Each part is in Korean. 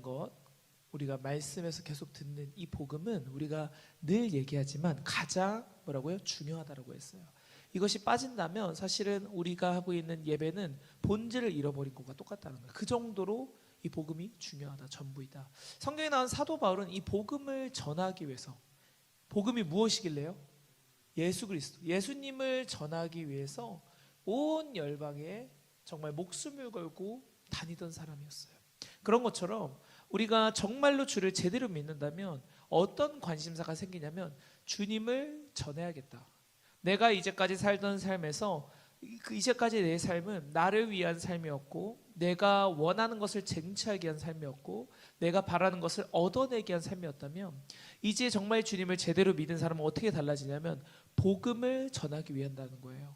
것, 우리가 말씀에서 계속 듣는 이 복음은 우리가 늘 얘기하지만 가장 뭐라고요? 중요하다라고 했어요. 이것이 빠진다면 사실은 우리가 하고 있는 예배는 본질을 잃어버린 것과 똑같다는 거예요. 그 정도로 이 복음이 중요하다, 전부이다. 성경에 나온 사도 바울은 이 복음을 전하기 위해서, 복음이 무엇이길래요? 예수 그리스도, 예수님을 전하기 위해서 온 열방에 정말 목숨을 걸고 다니던 사람이었어요. 그런 것처럼 우리가 정말로 주를 제대로 믿는다면 어떤 관심사가 생기냐면 주님을 전해야겠다. 내가 이제까지 살던 삶에서 이제까지 내 삶은 나를 위한 삶이었고, 내가 원하는 것을 쟁취하기 위한 삶이었고, 내가 바라는 것을 얻어내기 위한 삶이었다면, 이제 정말 주님을 제대로 믿은 사람은 어떻게 달라지냐면 복음을 전하기 위한다는 거예요.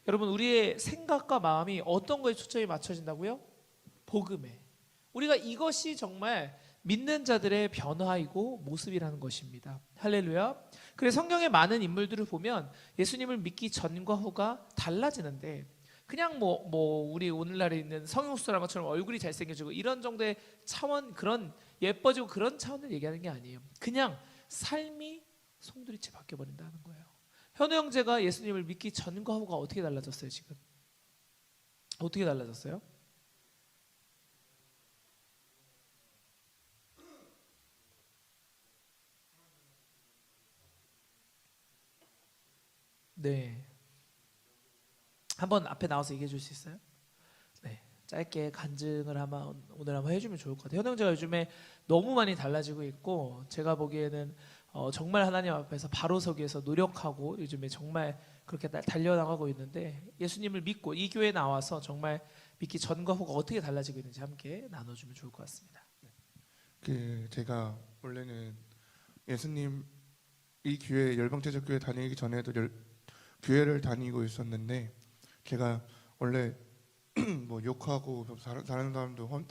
여러분, 우리의 생각과 마음이 어떤 거에 초점이 맞춰진다고요? 복음에. 우리가 이것이 정말 믿는 자들의 변화이고 모습이라는 것입니다. 할렐루야. 그래서 성경의 많은 인물들을 보면 예수님을 믿기 전과 후가 달라지는데, 그냥 우리 오늘날에 있는 성형수술한 것처럼 얼굴이 잘생겨지고 이런 정도의 차원, 그런 예뻐지고 그런 차원을 얘기하는 게 아니에요. 그냥 삶이 송두리째 바뀌어버린다는 거예요. 현우 형제가 예수님을 믿기 전과 후가 어떻게 달라졌어요? 지금 어떻게 달라졌어요? 네, 한번 앞에 나와서 얘기해 줄 수 있어요? 네, 짧게 간증을 오늘 한번 해주면 좋을 것 같아요. 현우 형제가 요즘에 너무 많이 달라지고 있고, 제가 보기에는 정말 하나님 앞에서 바로 서기 위해서 노력하고 요즘에 정말 그렇게 달려나가고 있는데, 예수님을 믿고 이 교회에 나와서 정말 믿기 전과 후가 어떻게 달라지고 있는지 함께 나눠주면 좋을 것 같습니다. 제가 원래는 예수님 이 교회 열방제적교회 다니기 전에도 교회를 다니고 있었는데, 제가 원래 뭐 욕하고 다른 사람도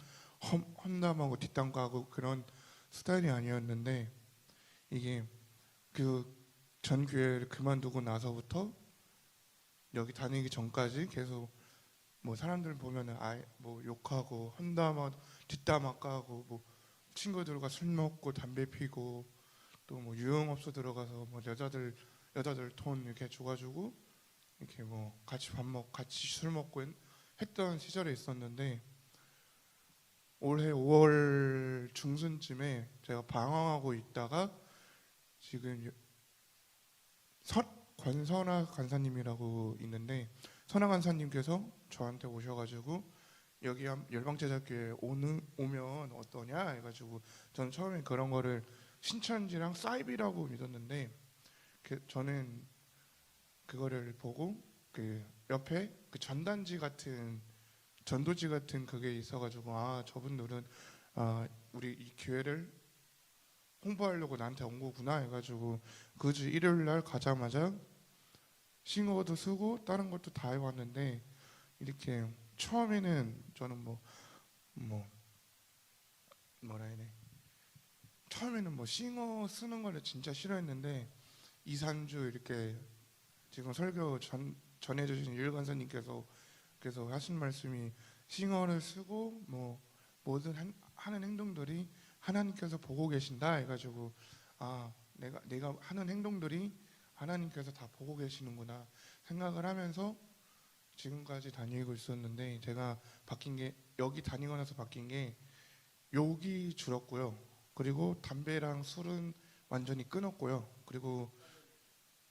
험담하고 뒷담화하고 그런 스타일이 아니었는데, 이게 그 전 교회를 그만두고 나서부터 여기 다니기 전까지 계속 뭐 사람들 보면은 뭐 욕하고 험담하고 뒷담화 까고, 뭐 친구들과 술 먹고 담배 피고, 또 뭐 유흥업소 들어가서 뭐 여자들 돈 이렇게 줘가지고 이렇게 뭐 같이 같이 술 먹고 했던 시절에 있었는데, 올해 5월 중순쯤에 제가 방황하고 있다가 지금 권선아 간사님이라고 있는데, 선아 간사님께서 저한테 오셔가지고 여기 열방제자교회 오면 어떠냐 해가지고, 저는 처음에 그런 거를 신천지랑 사이비라고 믿었는데, 저는 그거를 보고 그 옆에 그 전도지 같은 그게 있어가지고, 저분들은 우리 이 교회를 홍보하려고 나한테 온 거구나 해가지고, 그 주 일요일 날 가자마자 싱어도 쓰고 다른 것도 다 해왔는데, 이렇게 처음에는 저는 뭐라 해야 돼, 처음에는 뭐 싱어 쓰는 거를 진짜 싫어했는데, 2, 3주 이렇게 지금 설교 전해주신 유일 간사님께서 하신 말씀이, 싱어를 쓰고 뭐 모든 하는 행동들이 하나님께서 보고 계신다 해가지고, 내가 하는 행동들이 하나님께서 다 보고 계시는구나 생각을 하면서 지금까지 다니고 있었는데, 제가 바뀐 게, 여기 다니고 나서 바뀐 게, 욕이 줄었고요. 그리고 담배랑 술은 완전히 끊었고요. 그리고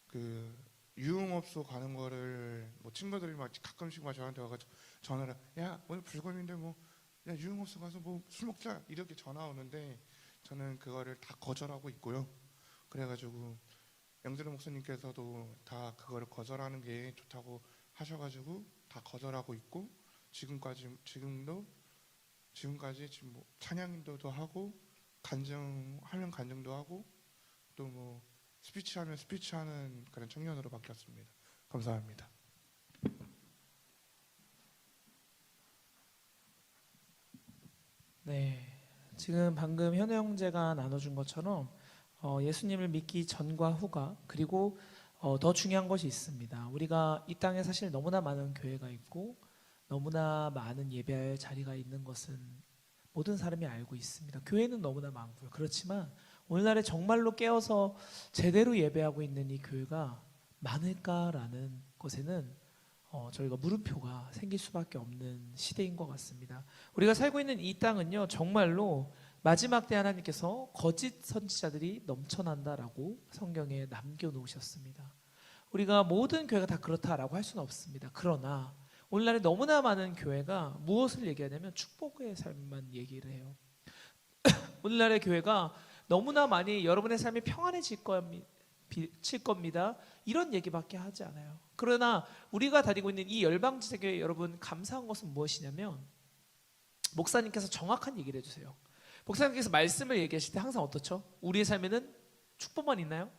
그 유흥업소 가는 거를 뭐 친구들이 막 가끔씩 막 저한테 와가지고 전화를, 야 오늘 불금인데 뭐 야 유흥업소 가서 뭐 술 먹자 이렇게 전화 오는데, 저는 그거를 다 거절하고 있고요. 그래가지고 영재로 목사님께서도 다 그거를 거절하는 게 좋다고 하셔가지고 다 거절하고 있고, 지금까지 지금 뭐 찬양인도도 하고, 간증하면 간증도 하고, 또 뭐 스피치하면 스피치하는 그런 청년으로 바뀌었습니다. 감사합니다. 네, 지금 방금 현우 형제가 나눠준 것처럼 예수님을 믿기 전과 후가, 그리고 더 중요한 것이 있습니다. 우리가 이 땅에 사실 너무나 많은 교회가 있고 너무나 많은 예배할 자리가 있는 것은 모든 사람이 알고 있습니다. 교회는 너무나 많고요. 그렇지만 오늘날에 정말로 깨어서 제대로 예배하고 있는 이 교회가 많을까라는 것에는 저희가 물음표가 생길 수밖에 없는 시대인 것 같습니다. 우리가 살고 있는 이 땅은요, 정말로 마지막 때 하나님께서 거짓 선지자들이 넘쳐난다라고 성경에 남겨놓으셨습니다. 우리가 모든 교회가 다 그렇다라고 할 수는 없습니다. 그러나 오늘날에 너무나 많은 교회가 무엇을 얘기하냐면 축복의 삶만 얘기를 해요. 오늘날의 교회가 너무나 많이 여러분의 삶이 평안해질 겁니다. 이런 얘기밖에 하지 않아요. 그러나 우리가 다니고 있는 이 열방지대교회 여러분, 감사한 것은 무엇이냐면 목사님께서 정확한 얘기를 해주세요. 목사님께서 말씀을 얘기하실 때 항상 어떻죠? 우리의 삶에는 축복만 있나요?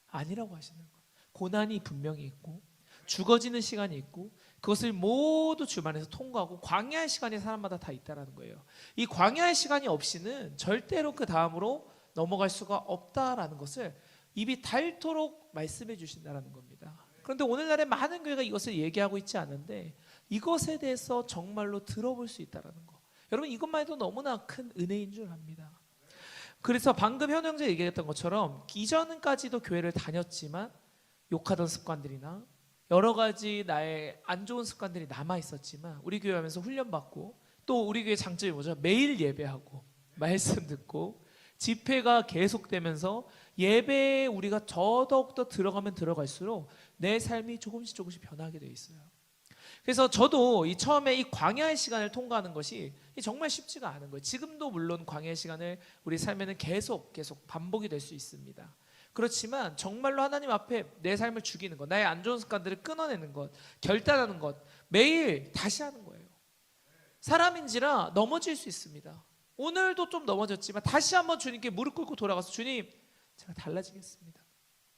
아니라고 하시는 거예요. 고난이 분명히 있고 죽어지는 시간이 있고 그것을 모두 주만에서 통과하고 광야의 시간이 사람마다 다 있다는 거예요. 이 광야의 시간이 없이는 절대로 그 다음으로 넘어갈 수가 없다라는 것을 입이 닳도록 말씀해 주신다는 겁니다. 그런데 오늘날의 많은 교회가 이것을 얘기하고 있지 않은데 이것에 대해서 정말로 들어볼 수 있다는 거, 여러분 이것만 해도 너무나 큰 은혜인 줄 압니다. 그래서 방금 현우 형제 얘기했던 것처럼 이전까지도 교회를 다녔지만 욕하던 습관들이나 여러 가지 나의 안 좋은 습관들이 남아 있었지만 우리 교회 하면서 훈련받고 또 우리 교회 장점이 뭐죠? 매일 예배하고 말씀 듣고 집회가 계속되면서 예배에 우리가 더더욱더 들어가면 들어갈수록 내 삶이 조금씩 변하게 돼 있어요. 그래서 저도 처음에 이 광야의 시간을 통과하는 것이 정말 쉽지가 않은 거예요. 지금도 물론 광야의 시간을 우리 삶에는 계속 반복이 될 수 있습니다. 그렇지만 정말로 하나님 앞에 내 삶을 죽이는 것, 나의 안 좋은 습관들을 끊어내는 것, 결단하는 것, 매일 다시 하는 거예요. 사람인지라 넘어질 수 있습니다. 오늘도 좀 넘어졌지만 다시 한번 주님께 무릎 꿇고 돌아가서 주님, 제가 달라지겠습니다.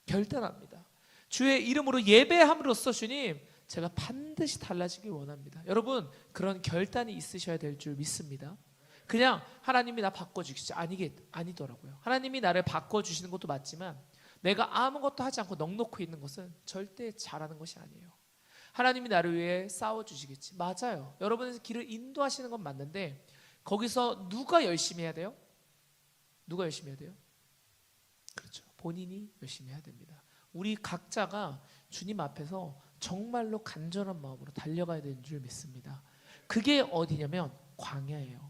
결단합니다. 주의 이름으로 예배함으로써 주님, 제가 반드시 달라지길 원합니다. 여러분, 그런 결단이 있으셔야 될 줄 믿습니다. 그냥 하나님이 나 바꿔주시지 아니더라고요. 하나님이 나를 바꿔주시는 것도 맞지만 내가 아무것도 하지 않고 넋놓고 있는 것은 절대 잘하는 것이 아니에요. 하나님이 나를 위해 싸워주시겠지. 맞아요. 여러분의 길을 인도하시는 건 맞는데 거기서 누가 열심히 해야 돼요? 누가 열심히 해야 돼요? 그렇죠. 본인이 열심히 해야 됩니다. 우리 각자가 주님 앞에서 정말로 간절한 마음으로 달려가야 되는 줄 믿습니다. 그게 어디냐면 광야예요.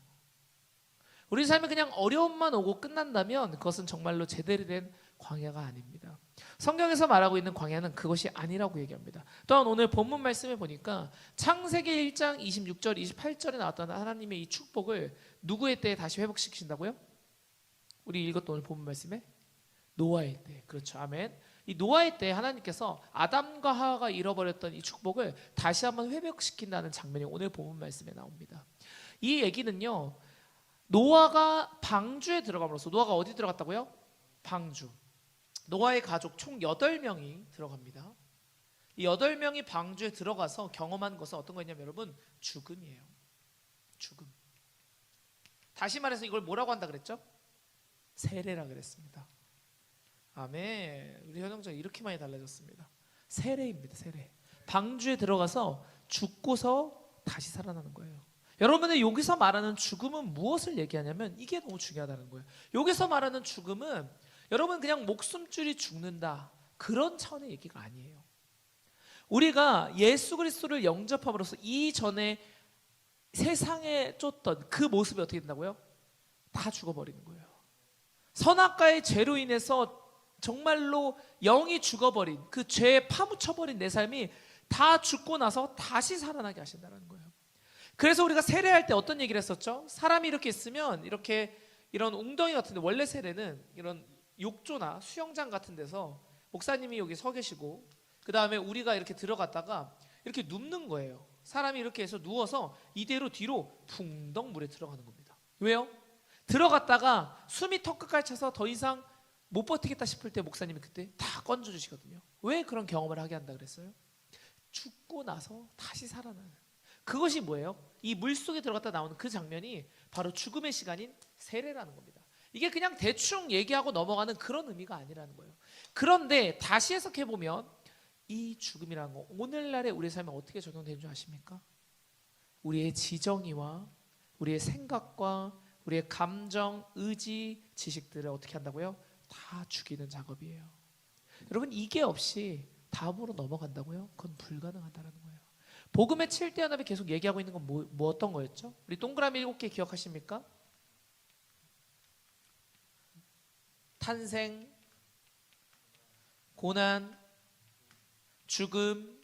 우리 삶에 그냥 어려움만 오고 끝난다면 그것은 정말로 제대로 된 광야가 아닙니다. 성경에서 말하고 있는 광야는 그것이 아니라고 얘기합니다. 또한 오늘 본문 말씀에 보니까 창세기 1장 26절 28절에 나왔던 하나님의 이 축복을 누구의 때에 다시 회복시키신다고요? 우리 읽었던 오늘 본문 말씀에 노아의 때. 그렇죠. 아멘. 이 노아의 때 하나님께서 아담과 하와가 잃어버렸던 이 축복을 다시 한번 회복시킨다는 장면이 오늘 본문 말씀에 나옵니다. 이 얘기는요, 노아가 방주에 들어감으로써, 노아가 어디 들어갔다고요? 방주. 노아의 가족 총 8명이 들어갑니다. 이 8명이 방주에 들어가서 경험한 것은 어떤 거냐면 여러분, 죽음이에요. 죽음. 다시 말해서 이걸 뭐라고 한다 그랬죠? 세례라 그랬습니다. 아멘. 우리 현영장 이렇게 많이 달라졌습니다. 세례입니다. 세례. 방주에 들어가서 죽고서 다시 살아나는 거예요. 여러분의 여기서 말하는 죽음은 무엇을 얘기하냐면 이게 너무 중요하다는 거예요. 여기서 말하는 죽음은 여러분 그냥 목숨줄이 죽는다 그런 차원의 얘기가 아니에요. 우리가 예수 그리스도를 영접함으로써 이전에 세상에 쫓던 그 모습이 어떻게 된다고요? 다 죽어버리는 거예요. 선악과의 죄로 인해서 정말로 영이 죽어버린 그 죄에 파묻혀버린 내 삶이 다 죽고 나서 다시 살아나게 하신다는 거예요. 그래서 우리가 세례할 때 어떤 얘기를 했었죠? 사람이 이렇게 있으면 이런 웅덩이 같은데, 원래 세례는 이런 욕조나 수영장 같은 데서 목사님이 여기 서 계시고 그 다음에 우리가 이렇게 들어갔다가 이렇게 눕는 거예요. 사람이 이렇게 해서 누워서 이대로 뒤로 붕덩 물에 들어가는 겁니다. 왜요? 들어갔다가 숨이 턱끝까지 차서 더 이상 못 버티겠다 싶을 때 목사님이 그때 다 건져주시거든요. 왜 그런 경험을 하게 한다 그랬어요? 죽고 나서 다시 살아나는, 그것이 뭐예요? 이 물속에 들어갔다 나오는 그 장면이 바로 죽음의 시간인 세례라는 겁니다. 이게 그냥 대충 얘기하고 넘어가는 그런 의미가 아니라는 거예요. 그런데 다시 해석해보면 이 죽음이라는 거 오늘날의 우리 삶에 어떻게 적용되는 줄 아십니까? 우리의 지정의와 우리의 생각과 우리의 감정, 의지, 지식들을 어떻게 한다고요? 다 죽이는 작업이에요. 여러분 이게 없이 다음으로 넘어간다고요? 그건 불가능하다는 거예요. 복음의 7대 연합이 계속 얘기하고 있는 건 뭐 어떤 거였죠? 우리 동그라미 7개 기억하십니까? 탄생, 고난, 죽음,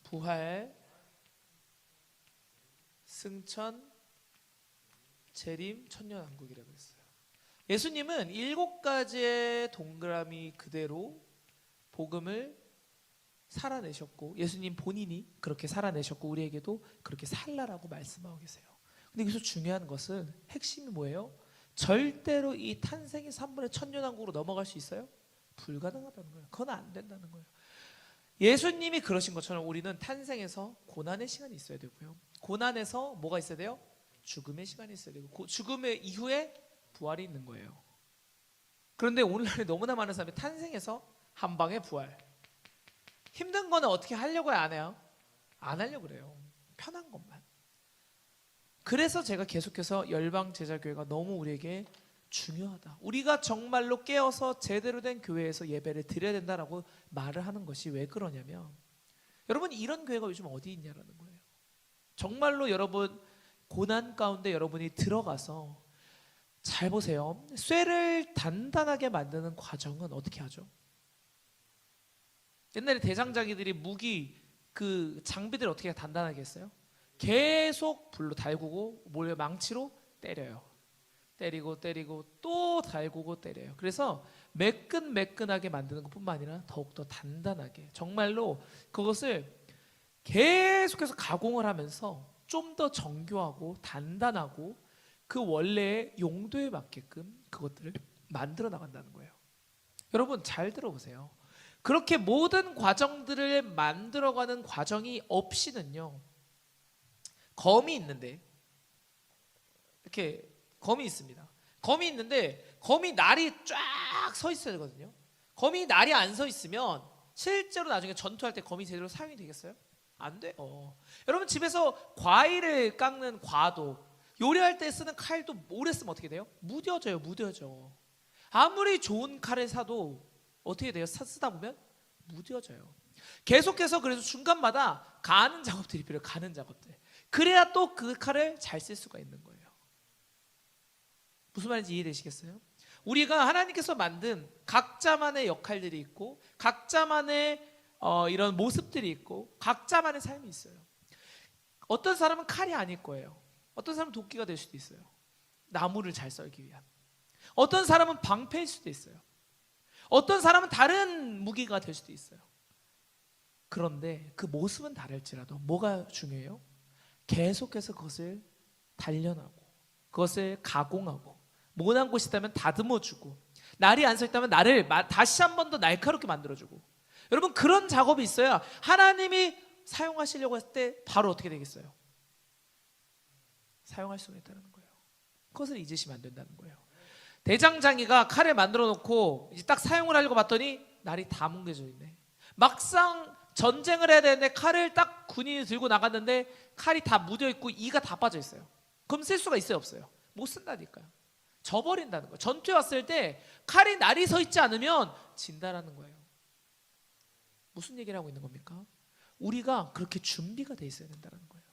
부활, 승천, 재림, 천년왕국이라고 했어요. 예수님은 7가지의 동그라미 그대로 복음을 살아내셨고 예수님 본인이 그렇게 살아내셨고 우리에게도 그렇게 살라라고 말씀하고 계세요. 근데 여기서 중요한 것은 핵심이 뭐예요? 절대로 이 탄생의 3분의 천년왕국으로 넘어갈 수 있어요? 불가능하다는 거예요. 그건 안 된다는 거예요. 예수님이 그러신 것처럼 우리는 탄생에서 고난의 시간이 있어야 되고요. 고난에서 뭐가 있어야 돼요? 죽음의 시간이 있어야 되고 죽음의 이후에 부활이 있는 거예요. 그런데 오늘날에 너무나 많은 사람이 탄생에서 한 방에 부활. 힘든 거는 어떻게 하려고 안 해요? 안 하려고 그래요. 편한 것만. 그래서 제가 계속해서 열방제자교회가 너무 우리에게 중요하다. 우리가 정말로 깨어서 제대로 된 교회에서 예배를 드려야 된다라고 말을 하는 것이 왜 그러냐면 여러분 이런 교회가 요즘 어디 있냐라는 거예요. 정말로 여러분 고난 가운데 여러분이 들어가서 잘 보세요. 쇠를 단단하게 만드는 과정은 어떻게 하죠? 옛날에 대장장이들이 무기 그 장비들을 어떻게 단단하게 했어요? 계속 불로 달구고 망치로 때려요. 때리고 또 달구고 때려요. 그래서 매끈매끈하게 만드는 것뿐만 아니라 더욱더 단단하게 정말로 그것을 계속해서 가공을 하면서 좀 더 정교하고 단단하고 그 원래의 용도에 맞게끔 그것들을 만들어 나간다는 거예요. 여러분 잘 들어보세요. 그렇게 모든 과정들을 만들어가는 과정이 없이는요. 검이 있는데 이렇게 검이 있습니다. 검이 있는데 검이 날이 쫙 서 있어야 되거든요. 검이 날이 안 서 있으면 실제로 나중에 전투할 때 검이 제대로 사용이 되겠어요? 안 돼요. 여러분 집에서 과일을 깎는 과도 요리할 때 쓰는 칼도 오래 쓰면 어떻게 돼요? 무뎌져요. 무뎌져. 아무리 좋은 칼을 사도 어떻게 돼요? 쓰다 보면 무뎌져요. 계속해서 그래서 중간마다 가는 작업들이 필요해요. 가는 작업들. 그래야 또 그 칼을 잘 쓸 수가 있는 거예요. 무슨 말인지 이해되시겠어요? 우리가 하나님께서 만든 각자만의 역할들이 있고 각자만의 이런 모습들이 있고 각자만의 삶이 있어요. 어떤 사람은 칼이 아닐 거예요. 어떤 사람은 도끼가 될 수도 있어요. 나무를 잘 썰기 위한. 어떤 사람은 방패일 수도 있어요. 어떤 사람은 다른 무기가 될 수도 있어요. 그런데 그 모습은 다를지라도 뭐가 중요해요? 계속해서 그것을 단련하고 그것을 가공하고 모난 곳이 있다면 다듬어주고 날이 안 서 있다면 날을 다시 한 번 더 날카롭게 만들어주고 여러분 그런 작업이 있어야 하나님이 사용하시려고 했을 때 바로 어떻게 되겠어요? 사용할 수가 있다는 거예요. 그것을 잊으시면 안 된다는 거예요. 대장장이가 칼을 만들어 놓고 이제 딱 사용을 하려고 봤더니 날이 다 뭉개져 있네. 막상 전쟁을 해야 되는데 칼을 딱 군인이 들고 나갔는데 칼이 다 묻어 있고 이가 다 빠져 있어요. 그럼 쓸 수가 있어요, 없어요? 못 쓴다니까요. 져버린다는 거예요. 전투에 왔을 때 칼이 날이 서 있지 않으면 진다라는 거예요. 무슨 얘기를 하고 있는 겁니까? 우리가 그렇게 준비가 돼 있어야 된다는 거예요.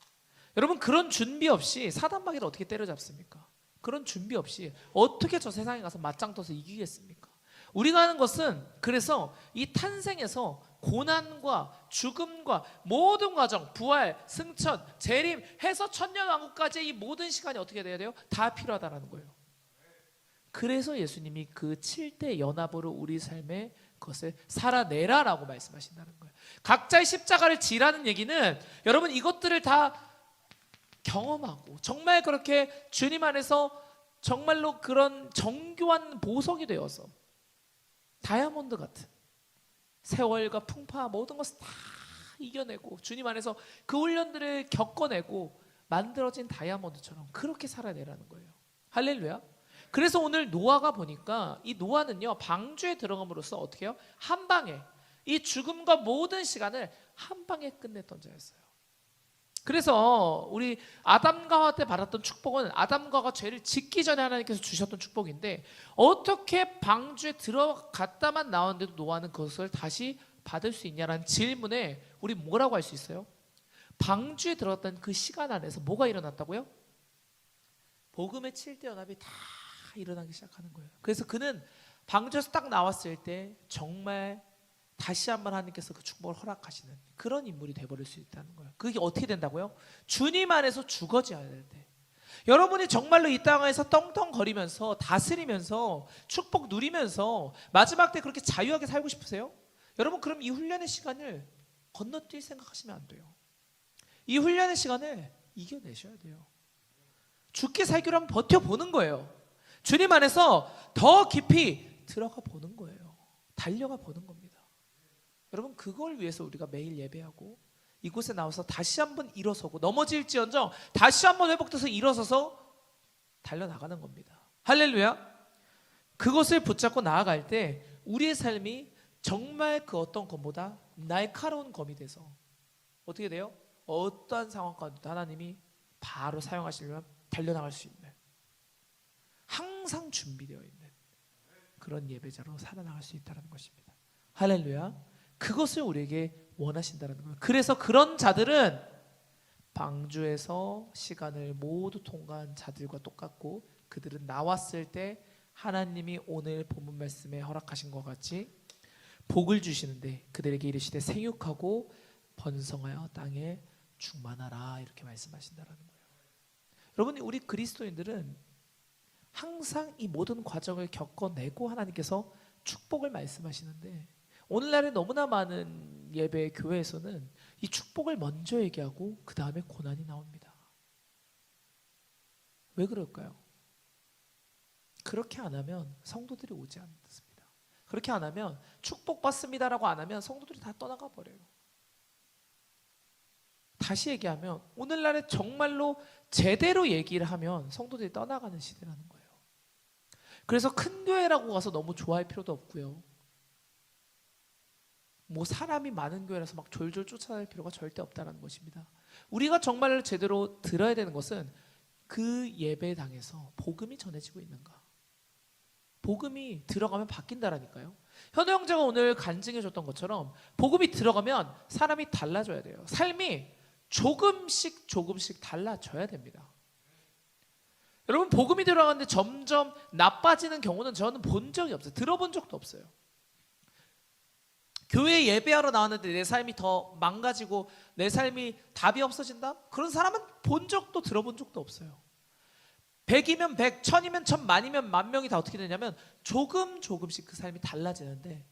여러분 그런 준비 없이 사단마귀를 어떻게 때려잡습니까? 그런 준비 없이 어떻게 저 세상에 가서 맞짱 떠서 이기겠습니까? 우리가 하는 것은 그래서 이 탄생에서 고난과 죽음과 모든 과정, 부활, 승천, 재림 해서 천년왕국까지 이 모든 시간이 어떻게 돼야 돼요? 다 필요하다라는 거예요. 그래서 예수님이 그 7대 연합으로 우리 삶에 그것을 살아내라라고 말씀하신다는 거예요. 각자의 십자가를 지라는 얘기는 여러분 이것들을 다 경험하고 정말 그렇게 주님 안에서 정말로 그런 정교한 보석이 되어서 다이아몬드 같은 세월과 풍파 모든 것을 다 이겨내고 주님 안에서 그 훈련들을 겪어내고 만들어진 다이아몬드처럼 그렇게 살아내라는 거예요. 할렐루야. 그래서 오늘 노아가 보니까 이 노아는요 방주에 들어감으로써 어떻게 해요? 한 방에 이 죽음과 모든 시간을 한 방에 끝냈던 자였어요. 그래서 우리 아담과 하와 때 받았던 축복은 아담과 하와가 죄를 짓기 전에 하나님께서 주셨던 축복인데 어떻게 방주에 들어갔다만 나왔는데도 노아는 그것을 다시 받을 수 있냐라는 질문에 우리 뭐라고 할 수 있어요? 방주에 들어갔던 그 시간 안에서 뭐가 일어났다고요? 복음의 7대 연합이 다 일어나기 시작하는 거예요. 그래서 그는 방주에서 딱 나왔을 때 정말 다시 한번 하나님께서 그 축복을 허락하시는 그런 인물이 돼버릴 수 있다는 거예요. 그게 어떻게 된다고요? 주님 안에서 죽어져야 될 때. 여러분이 정말로 이 땅에서 떵떵거리면서 다스리면서 축복 누리면서 마지막 때 그렇게 자유하게 살고 싶으세요? 여러분 그럼 이 훈련의 시간을 건너뛸 생각하시면 안 돼요. 이 훈련의 시간을 이겨내셔야 돼요. 죽게 살기로 한번 버텨보는 거예요. 주님 안에서 더 깊이 들어가 보는 거예요. 달려가 보는 겁니다. 여러분 그걸 위해서 우리가 매일 예배하고 이곳에 나와서 다시 한번 일어서고 넘어질지언정 다시 한번 회복돼서 일어서서 달려나가는 겁니다. 할렐루야. 그것을 붙잡고 나아갈 때 우리의 삶이 정말 그 어떤 검보다 날카로운 검이 돼서 어떻게 돼요? 어떠한 상황 가운데도 하나님이 바로 사용하시려면 달려나갈 수 있는 항상 준비되어 있는 그런 예배자로 살아나갈 수 있다는 것입니다. 할렐루야. 그것을 우리에게 원하신다는 거예요. 그래서 그런 자들은 방주에서 시간을 모두 통과한 자들과 똑같고 그들은 나왔을 때 하나님이 오늘 본문 말씀에 허락하신 것 같이 복을 주시는데 그들에게 이르시되 생육하고 번성하여 땅에 충만하라 이렇게 말씀하신다는 거예요. 여러분 우리 그리스도인들은 항상 이 모든 과정을 겪어내고 하나님께서 축복을 말씀하시는데 오늘날에 너무나 많은 예배 교회에서는 이 축복을 먼저 얘기하고 그 다음에 고난이 나옵니다. 왜 그럴까요? 그렇게 안 하면 성도들이 오지 않습니다. 그렇게 안 하면 축복받습니다라고 안 하면 성도들이 다 떠나가 버려요. 다시 얘기하면 오늘날에 정말로 제대로 얘기를 하면 성도들이 떠나가는 시대라는 거예요. 그래서 큰 교회라고 가서 너무 좋아할 필요도 없고요. 뭐 사람이 많은 교회라서 막 졸졸 쫓아다닐 필요가 절대 없다는 것입니다. 우리가 정말 제대로 들어야 되는 것은 그 예배당에서 복음이 전해지고 있는가. 복음이 들어가면 바뀐다라니까요. 현우 형제가 오늘 간증해 줬던 것처럼 복음이 들어가면 사람이 달라져야 돼요. 삶이 조금씩 달라져야 됩니다. 여러분 복음이 들어가는데 점점 나빠지는 경우는 저는 본 적이 없어요. 들어본 적도 없어요. 교회 예배하러 나왔는데 내 삶이 더 망가지고 내 삶이 답이 없어진다? 그런 사람은 본 적도 들어본 적도 없어요. 100이면 100, 1000이면 1000, 만이면 만 명이 다 어떻게 되냐면 조금씩 그 삶이 달라지는데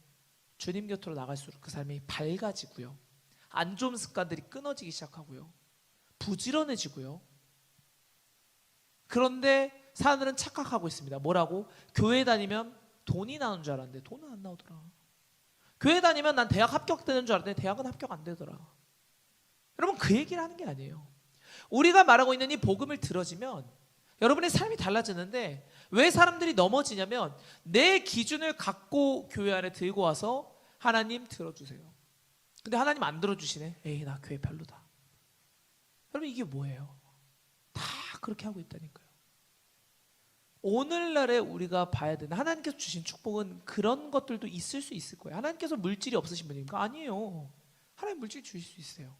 주님 곁으로 나갈수록 그 삶이 밝아지고요. 안 좋은 습관들이 끊어지기 시작하고요. 부지런해지고요. 그런데 사람들은 착각하고 있습니다. 뭐라고? 교회 다니면 돈이 나오는 줄 알았는데 돈은 안 나오더라. 교회 다니면 난 대학 합격되는 줄 알았는데 대학은 합격 안 되더라. 여러분 그 얘기를 하는 게 아니에요. 우리가 말하고 있는 이 복음을 들어지면 여러분의 삶이 달라지는데 왜 사람들이 넘어지냐면 내 기준을 갖고 교회 안에 들고 와서 하나님 들어주세요. 근데 하나님 안 들어주시네. 에이 나 교회 별로다. 여러분 이게 뭐예요? 다 그렇게 하고 있다니까요. 오늘날에 우리가 봐야 되는 하나님께서 주신 축복은 그런 것들도 있을 수 있을 거예요. 하나님께서 물질이 없으신 분입니까? 아니에요. 하나님 물질 주실 수 있어요.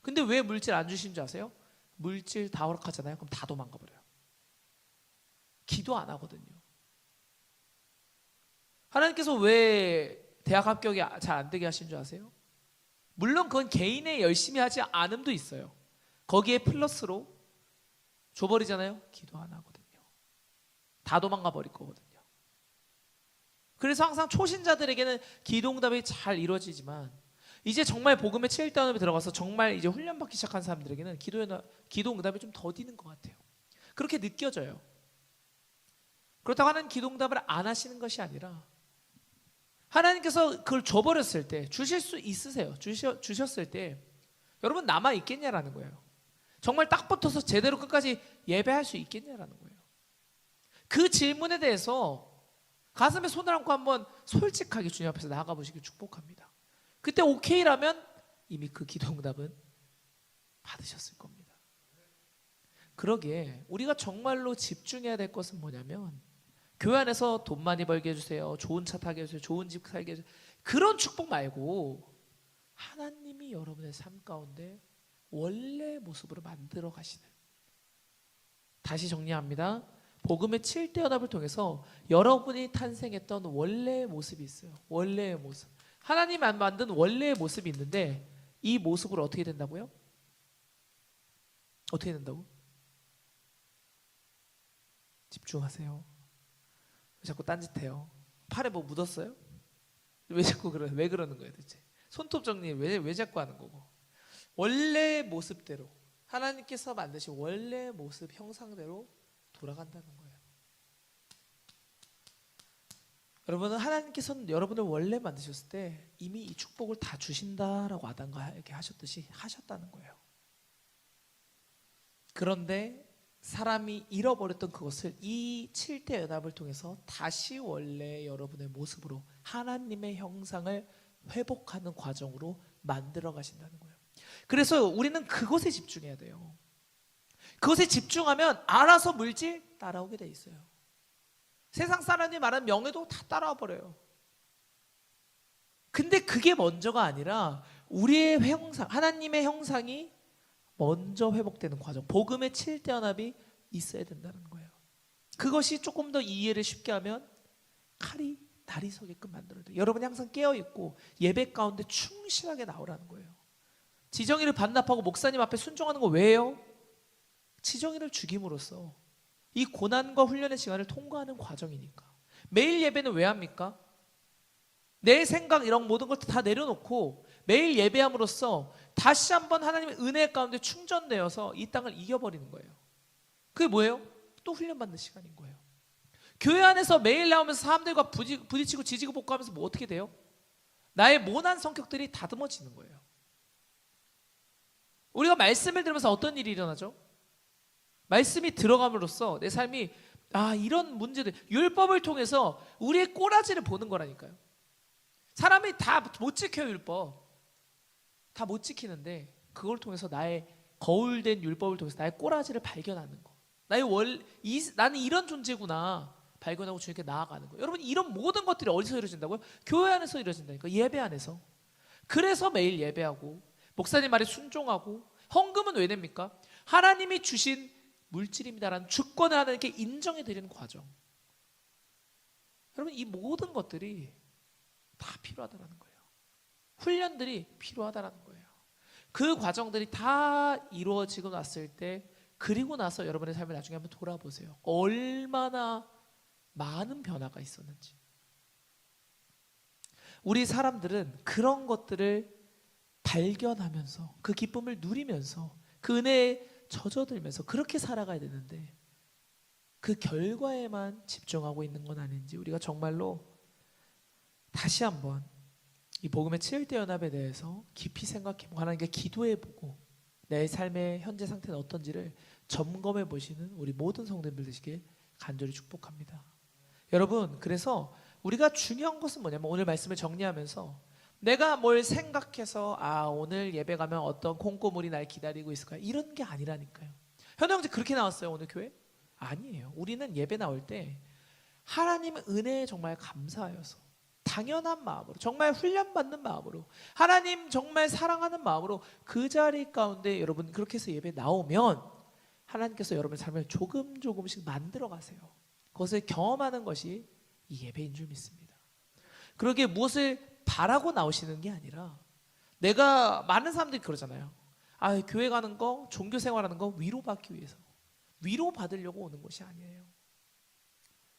근데 왜 물질 안 주신 줄 아세요? 물질 다 허락하잖아요. 그럼 다 도망가 버려요. 기도 안 하거든요. 하나님께서 왜 대학 합격이 잘 안 되게 하신 줄 아세요? 물론 그건 개인의 열심히 하지 않음도 있어요. 거기에 플러스로 줘버리잖아요. 기도 안 하거든요. 다 도망가 버릴 거거든요. 그래서 항상 초신자들에게는 기도 응답이 잘 이루어지지만 이제 정말 복음의 7단원에 들어가서 정말 이제 훈련받기 시작한 사람들에게는 기도 응답이 좀 더디는 것 같아요. 그렇게 느껴져요. 그렇다고 하나님 기도 응답을 안 하시는 것이 아니라 하나님께서 그걸 줘버렸을 때 주실 수 있으세요. 주셨을 때 여러분 남아 있겠냐라는 거예요. 정말 딱 붙어서 제대로 끝까지 예배할 수 있겠냐라는 거예요. 그 질문에 대해서 가슴에 손을 얹고 한번 솔직하게 주님 앞에서 나아가 보시길 축복합니다. 그때 오케이라면 이미 그 기도 응답은 받으셨을 겁니다. 그러기에 우리가 정말로 집중해야 될 것은 뭐냐면 교회 안에서 돈 많이 벌게 해주세요, 좋은 차 타게 해주세요, 좋은 집 살게 해주세요, 그런 축복 말고 하나님이 여러분의 삶 가운데 원래 모습으로 만들어 가시는, 다시 정리합니다. 복음의 7대 연합을 통해서 여러분이 탄생했던 원래의 모습이 있어요. 원래의 모습, 하나님이 만든 원래의 모습이 있는데 이 모습으로 어떻게 된다고요? 어떻게 된다고? 집중하세요. 왜 자꾸 딴짓해요? 팔에 뭐 묻었어요? 왜 자꾸 왜 그러는 거예요 대체? 손톱 정리 왜 자꾸 하는 거고? 원래의 모습대로, 하나님께서 만드신 원래의 모습 형상대로 돌아간다는 거예요. 여러분은 하나님께서는 여러분을 원래 만드셨을 때 이미 이 축복을 다 주신다라고 아담과 이렇게 하셨듯이 하셨다는 거예요. 그런데 사람이 잃어버렸던 그것을 이 7대 연합을 통해서 다시 원래 여러분의 모습으로 하나님의 형상을 회복하는 과정으로 만들어 가신다는 거예요. 그래서 우리는 그것에 집중해야 돼요. 그것에 집중하면 알아서 물질 따라오게 돼 있어요. 세상 사람이 말하는 명예도 다 따라와 버려요. 근데 그게 먼저가 아니라 우리의 형상, 하나님의 형상이 먼저 회복되는 과정, 복음의 7대 연합이 있어야 된다는 거예요. 그것이 조금 더 이해를 쉽게 하면 칼이 날이 서게끔 만들어야 돼요. 여러분이 항상 깨어있고 예배 가운데 충실하게 나오라는 거예요. 지정의를 반납하고 목사님 앞에 순종하는 거 왜요? 지정의를 죽임으로써 이 고난과 훈련의 시간을 통과하는 과정이니까. 매일 예배는 왜 합니까? 내 생각 이런 모든 걸 다 내려놓고 매일 예배함으로써 다시 한번 하나님의 은혜 가운데 충전되어서 이 땅을 이겨버리는 거예요. 그게 뭐예요? 또 훈련받는 시간인 거예요. 교회 안에서 매일 나오면서 사람들과 부딪히고 지지고 볶고하면서 뭐 어떻게 돼요? 나의 모난 성격들이 다듬어지는 거예요. 우리가 말씀을 들으면서 어떤 일이 일어나죠? 말씀이 들어감으로써 내 삶이 이런 문제들, 율법을 통해서 우리의 꼬라지를 보는 거라니까요. 사람이 다 못 지켜요. 율법 다 못 지키는데 그걸 통해서 나의 거울된 율법을 통해서 나의 꼬라지를 발견하는 거, 나는 이런 존재구나 발견하고 주님께 나아가는 거예요. 여러분, 이런 모든 것들이 어디서 이루어진다고요? 교회 안에서 이루어진다니까. 예배 안에서. 그래서 매일 예배하고 목사님 말에 순종하고, 헌금은 왜 냅니까? 하나님이 주신 물질입니다라는 주권을 하나님께 인정해 드리는 과정. 여러분, 이 모든 것들이 다 필요하다는 거예요. 훈련들이 필요하다는 거예요. 그 과정들이 다 이루어지고 났을 때, 그리고 나서 여러분의 삶을 나중에 한번 돌아보세요. 얼마나 많은 변화가 있었는지. 우리 사람들은 그런 것들을 발견하면서 그 기쁨을 누리면서 그 은혜에 젖어들면서 그렇게 살아가야 되는데 그 결과에만 집중하고 있는 건 아닌지 우리가 정말로 다시 한번 이 복음의 7대 연합에 대해서 깊이 생각해보고 하나님께 기도해보고 내 삶의 현재 상태는 어떤지를 점검해 보시는 우리 모든 성도님들 되시길 간절히 축복합니다. 여러분, 그래서 우리가 중요한 것은 뭐냐면 오늘 말씀을 정리하면서 내가 뭘 생각해서 오늘 예배 가면 어떤 콩고물이 날 기다리고 있을까, 이런 게 아니라니까요. 현우 형제 그렇게 나왔어요 오늘 교회? 아니에요. 우리는 예배 나올 때 하나님의 은혜에 정말 감사하여서 당연한 마음으로, 정말 훈련받는 마음으로, 하나님 정말 사랑하는 마음으로 그 자리 가운데 여러분 그렇게 해서 예배 나오면 하나님께서 여러분의 삶을 조금씩 만들어 가세요. 그것을 경험하는 것이 이 예배인 줄 믿습니다. 그러기에 무엇을 바라고 나오시는 게 아니라, 내가 많은 사람들이 그러잖아요. 교회 가는 거, 종교 생활하는 거 위로받기 위해서, 위로받으려고 오는 것이 아니에요.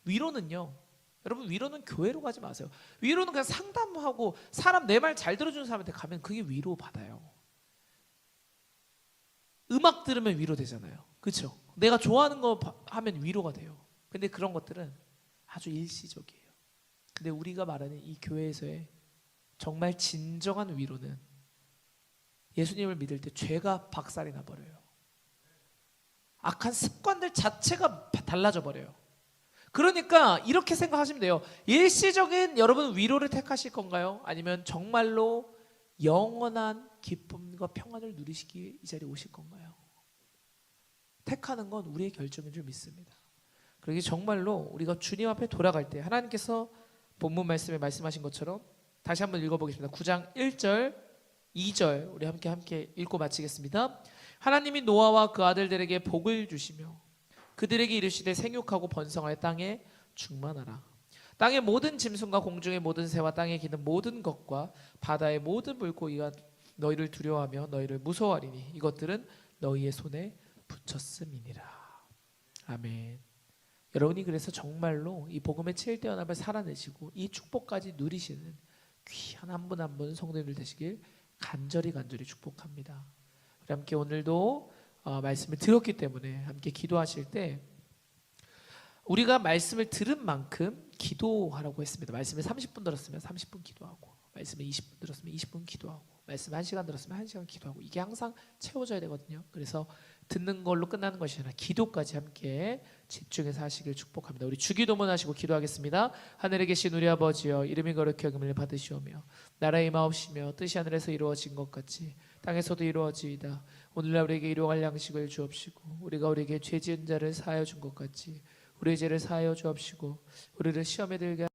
위로는요, 여러분, 위로는 교회로 가지 마세요. 위로는 그냥 상담하고 사람 내 말 잘 들어주는 사람한테 가면 그게 위로받아요. 음악 들으면 위로되잖아요. 그렇죠? 내가 좋아하는 거 하면 위로가 돼요. 근데 그런 것들은 아주 일시적이에요. 근데 우리가 말하는 이 교회에서의 정말 진정한 위로는 예수님을 믿을 때 죄가 박살이 나버려요. 악한 습관들 자체가 달라져 버려요. 그러니까 이렇게 생각하시면 돼요. 일시적인 여러분 위로를 택하실 건가요? 아니면 정말로 영원한 기쁨과 평안을 누리시기에 이 자리에 오실 건가요? 택하는 건 우리의 결정인 줄 믿습니다. 그러기 정말로 우리가 주님 앞에 돌아갈 때 하나님께서 본문 말씀에 말씀하신 것처럼 다시 한번 읽어보겠습니다. 9장 1절 2절 우리 함께 읽고 마치겠습니다. 하나님이 노아와 그 아들들에게 복을 주시며 그들에게 이르시되 생육하고 번성하여 땅에 충만하라. 땅의 모든 짐승과 공중의 모든 새와 땅에 기는 모든 것과 바다의 모든 물고기가 너희를 두려워하며 너희를 무서워하리니 이것들은 너희의 손에 붙였음이니라. 아멘. 여러분이 그래서 정말로 이 복음의 7대 연합을 살아내시고 이 축복까지 누리시는 귀한 한 분 한 분 성도님들 되시길 간절히 축복합니다. 우리 함께 오늘도 말씀을 들었기 때문에 함께 기도하실 때 우리가 말씀을 들은 만큼 기도하라고 했습니다. 말씀을 30분 들었으면 30분 기도하고, 말씀을 20분 들었으면 20분 기도하고, 말씀 1시간 들었으면 1시간 기도하고, 이게 항상 채워져야 되거든요. 그래서 듣는 걸로 끝나는 것이 아니라 기도까지 함께 집중해서 하시길 축복합니다. 우리 주기도문 하시고 기도하겠습니다. 하늘에 계신 우리 아버지여, 이름이 거룩히 여김을 받으시오며 나라의 임하옵시며 뜻이 하늘에서 이루어진 것 같이 땅에서도 이루어지이다. 오늘날 우리에게 일용할 양식을 주옵시고 우리가 우리에게 죄 지은 자를 사하여 준 것 같이 우리의 죄를 사하여 주옵시고 우리를 시험에 들게